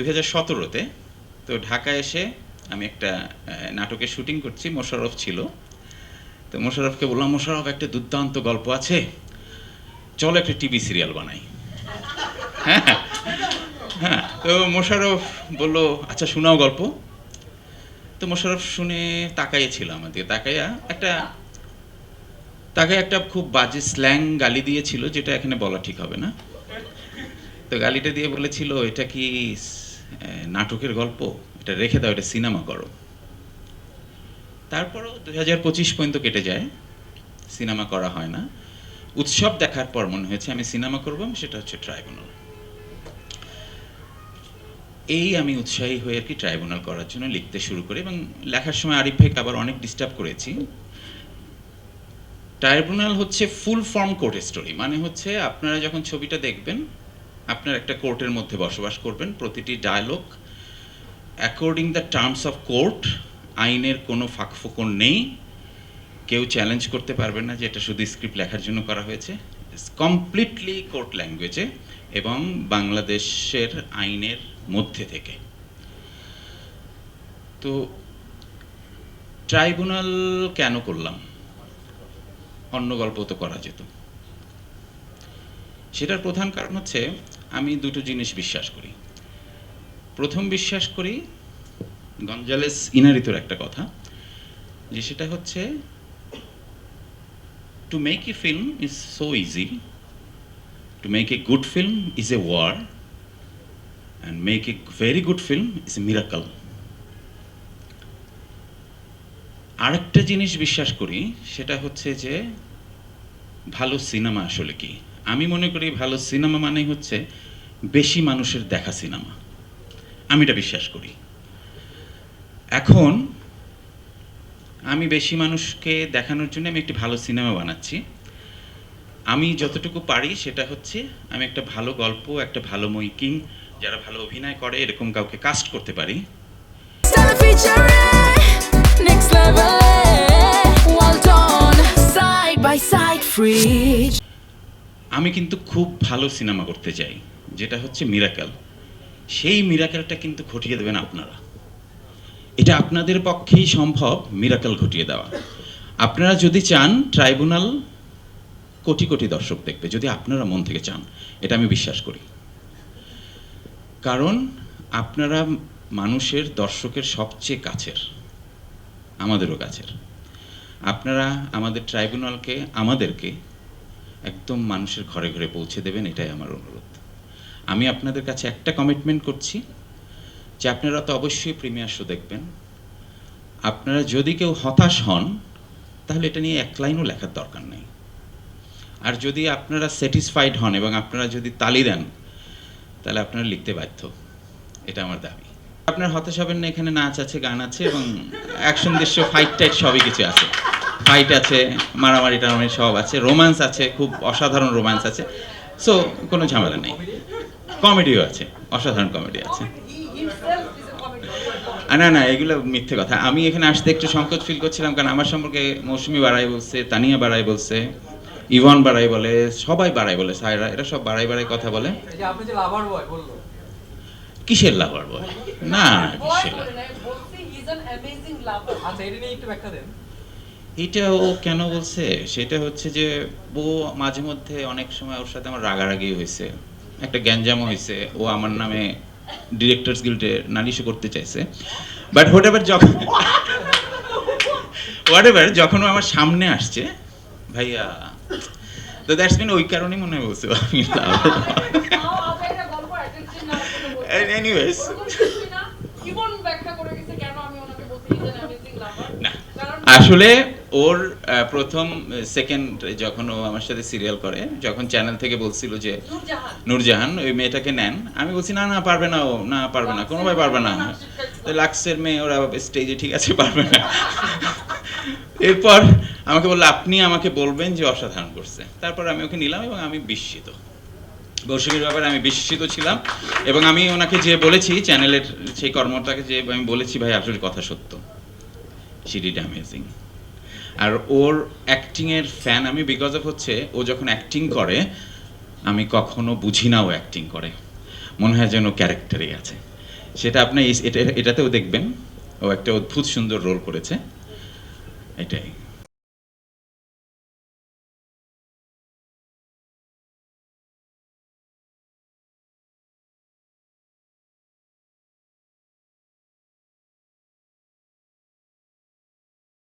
2017-তে। তো ঢাকায় এসে আমি একটা নাটকের শুটিং করছি, মোশাররফ ছিল। তো মোশাররফকে বললাম, মোশাররফ একটা দুর্দান্ত গল্প আছে, চলো একটা টিভি সিরিয়াল বানাই। হ্যাঁ হ্যাঁ, তো মোশাররফ বলল আচ্ছা শোনাও গল্প। তো মোশাররফ শুনে তাকাইয়েছিল আমাদের, তাকায় একটা খুব বাজে স্ল্যাং গালি দিয়েছিল, যেটা এখানে বলা ঠিক হবে না। তো গালিটা দিয়ে বলেছিল, এটা কি নাটকের গল্প, এটা রেখে দাও, এটা সিনেমা করো। তারপরও 2025 পর্যন্ত কেটে যায়, সিনেমা করা হয় না। উৎসব দেখার পর মনে হয়েছে আমি সিনেমা করবো, সেটা হচ্ছে ট্রাইব্যুনাল। আমি উৎসাহী হয়ে আর কি ট্রাইব্যুনাল করার জন্য লিখতে শুরু করি, এবং লেখার সময় আরিফ ভাইকে আবার অনেক ডিস্টার্ব করেছি। ট্রাইব্যুনাল হচ্ছে ফুল ফর্ম কোর্ট স্টোরি, মানে হচ্ছে আপনারা যখন ছবিটা দেখবেন, আপনার একটা কোর্টের মধ্যে বসবাস করবেন, প্রতিটি dialogue according the terms of court, আইনের কোনো ফাঁকফোকর নেই, কেউ চ্যালেঞ্জ করতে পারবে না যে এটা শুধু স্ক্রিপ্ট লেখার জন্য করা হয়েছে, কমপ্লিটলি কোর্ট ল্যাঙ্গুয়েজে এবং বাংলাদেশের আইনের মধ্যে থেকে। তো ট্রাইব্যুনাল কেন করলাম, অন্য গল্প তো করা যেত। সেটার প্রধান কারণ হচ্ছে আমি দুটো জিনিস বিশ্বাস করি। প্রথম বিশ্বাস করি গঞ্জালেস ইনারিতোর একটা কথা, যে সেটা হচ্ছে to make a film is so easy, to make a good film is a war, and make a very good film is a miracle. আরেকটা জিনিস বিশ্বাস করি, সেটা হচ্ছে যে ভালো সিনেমা আসলে কি। আমি মনে করি ভালো সিনেমা মানে হচ্ছে বেশি মানুষের দেখা সিনেমা, আমি এটা বিশ্বাস করি। এখন আমি বেশি মানুষকে দেখানোর জন্য আমি একটি ভালো সিনেমা বানাচ্ছি। আমি যতটুকু পারি সেটা হচ্ছে আমি একটা ভালো গল্প, একটা ভালো মেকিং, যারা ভালো অভিনয় করে এরকম কাউকে কাস্ট করতে পারি। আমি কিন্তু খুব ভালো সিনেমা করতে চাই, যেটা হচ্ছে মিরাকেল। সেই মিরাকেলটা কিন্তু ঘটিয়ে দেবেন আপনারা। এটা আপনাদের পক্ষেই সম্ভব, মিরাকেল ঘটিয়ে দেওয়া। আপনারা যদি চান ট্রাইব্যুনাল কোটি কোটি দর্শক দেখবে, যদি আপনারা মন থেকে চান, এটা আমি বিশ্বাস করি। কারণ আপনারা মানুষের, দর্শকের সবচেয়ে কাছের, আমাদেরও কাছের। আপনারা আমাদের ট্রাইব্যুনালকে, আমাদেরকে একদম মানুষের ঘরে ঘরে পৌঁছে দেবেন, এটাই আমার অনুরোধ। আমি আপনাদের কাছে একটা কমিটমেন্ট করছি, যে আপনারা তো অবশ্যই প্রিমিয়ার শো দেখবেন। আপনারা যদি কেউ হতাশ হন, তাহলে এটা নিয়ে এক লাইনও লেখার দরকার নেই। আর যদি আপনারা স্যাটিসফাইড হন এবং আপনারা যদি তালি দেন, তাহলে আপনারা লিখতে বাধ্য, এটা আমার দাবি। আপনার হতাশ হবেন না, এখানে নাচ আছে, গান আছে এবং অ্যাকশন দৃশ্য, ফাইট টাইট সবই কিছু আছে। ফাইট আছে, মারামারি টারামারি সব আছে, রোম্যান্স আছে, খুব অসাধারণ রোম্যান্স আছে। সো কোনো ঝামেলা নেই। কমেডিও আছে, অসাধারণ কমেডি আছে। না না, এগুলো মিথ্যে কথা। আমি এখানে আসতে একটু সংকোচ ফিল করছিলাম, কারণ আমার সম্পর্কে মৌসুমি বাড়াই বলছে, তানিয়া বাড়াই বলছে, ইভন বাড়াই বলে, সবাই বাড়াই বলে, সায়রা, এরা সব বাড়াই বাড়াই কথা বলে। কিসের লাভার বয়? না, কিসের এটা ও কেন বলছে, সেটা হচ্ছে যে ও মাঝে মধ্যে অনেক সময় ওর সাথে আমার রাগারাগি হয়েছে, একটা গ্যাঞ্জামও হয়েছে, ও আমার নামে ডিরেক্টরস গিল্ডে নালিশও করতে চাইছে। বাট হোয়াটএভার যখন ও আমার সামনে আসছে, ভাইয়া, তো দ্যাটস মিন ওই কারণেই মনে হয় বলছে আমি এনিওয়েজ। না, আসলে ওর প্রথম সেকেন্ড যখন ও আমার সাথে সিরিয়াল করে, যখন চ্যানেল থেকে বলছিল যে নূরজাহান ওই মেয়েটাকে নেন, আমি বলছি না না পারবে না, ও না পারবে না, কোনোভাবে পারবে না। লাক্সের মেয়ে, ওরা স্টেজে ঠিক আছে, পারবে না। এরপর আমাকে বললো আপনি আমাকে বলবেন যে অসাধারণ করছে। তারপর আমি ওকে নিলাম এবং আমি বিস্মিত, মৌসুমীর ব্যাপারে আমি বিস্মিত ছিলাম। এবং আমি ওনাকে যে বলেছি, চ্যানেলের সেই কর্মটাকে যে আমি বলেছি, ভাই আসলে কথা সত্য, শি ডিড অ্যামেজিং। আর ওর অ্যাক্টিংয়ের ফ্যান আমি, বিকজ অফ হচ্ছে ও যখন অ্যাক্টিং করে আমি কখনো বুঝি না ও অ্যাক্টিং করে, মনে হয় যেন ক্যারেক্টারই আছে। সেটা আপনি এটাতেও দেখবেন। ও একটা অদ্ভুত সুন্দর রোল করেছে, এটাই।